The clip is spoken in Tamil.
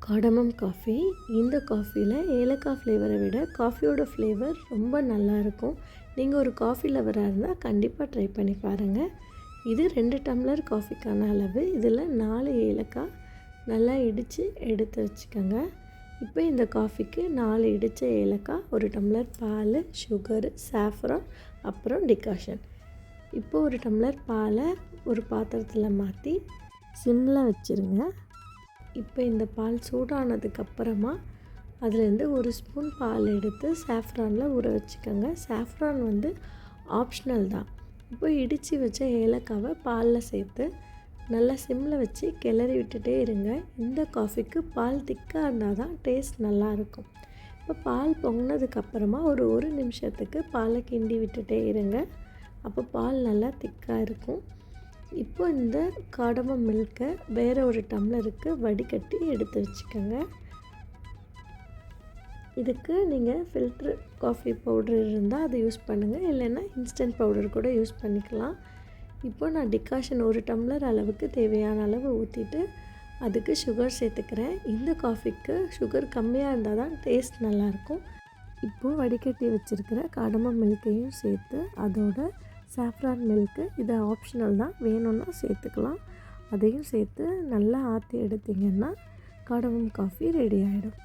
Cardamom coffee. இந்த காஃபியில் ஏலக்காய் ஃப்ளேவரை விட காஃபியோட ஃப்ளேவர் ரொம்ப நல்லாயிருக்கும். நீங்கள் ஒரு காஃபி லவராக இருந்தால் கண்டிப்பாக ட்ரை பண்ணி பாருங்கள். இது 2 டம்ளர் காஃபிக்கான அளவு. இதில் 4 ஏலக்காய் நல்லா இடித்து எடுத்து வச்சுக்கோங்க. இப்போ இந்த காஃபிக்கு 4 இடித்த ஏலக்காய், 1 டம்ளர் பால், சுகரு, சாஃப்ரான், அப்புறம் டிகாஷன். இப்போ 1 டம்ளர் பாலை ஒரு பாத்திரத்தில் மாற்றி சிம்மில் வச்சுருங்க. இப்போ இந்த பால் சூடானதுக்கப்புறமா அதுலேருந்து 1 ஸ்பூன் பால் எடுத்து சாஃப்ரானில் ஊற வச்சுக்கோங்க. சாஃப்ரான் ஆப்ஷனல் தான். இப்போ இடித்து வச்ச ஏலக்காவை பாலில் சேர்த்து நல்லா சிம்மில் வச்சு கிளறி விட்டுட்டே இருங்க. இந்த காஃபிக்கு பால் திக்காக இருந்தால் தான் டேஸ்ட் நல்லாயிருக்கும். இப்போ பால் பொங்கினதுக்கப்புறமா ஒரு நிமிஷத்துக்கு பாலை கிண்டி விட்டுட்டே இருங்க. அப்போ பால் நல்லா திக்காக இருக்கும். இப்போ இந்த காடமம் மில்க்கை வேறு ஒரு டம்ளருக்கு வடிகட்டி எடுத்து வச்சுக்கோங்க. இதுக்கு நீங்கள் ஃபில்ட்ரு காஃபி பவுடர் இருந்தால் அதை யூஸ் பண்ணுங்கள், இல்லைன்னா இன்ஸ்டன்ட் பவுடர் கூட யூஸ் பண்ணிக்கலாம். இப்போ நான் டிகாஷன் 1 டம்ளர் அளவுக்கு தேவையான அளவு ஊற்றிட்டு அதுக்கு சுகர் சேர்த்துக்கிறேன். இந்த காஃபிக்கு சுகர் கம்மியாக இருந்தால் தான் டேஸ்ட் நல்லாயிருக்கும். இப்போது வடிகட்டி வச்சுருக்கிற காடமம் மில்க்கையும் சேர்த்து அதோட சாஃப்ரான் மில்க்கு, இது ஆப்ஷனல் தான், வேணும்னா சேர்த்துக்கலாம். அதையும் சேர்த்து நல்லா ஆற்றி எடுத்திங்கன்னா காடமம் காஃபி ரெடி ஆகிடும்.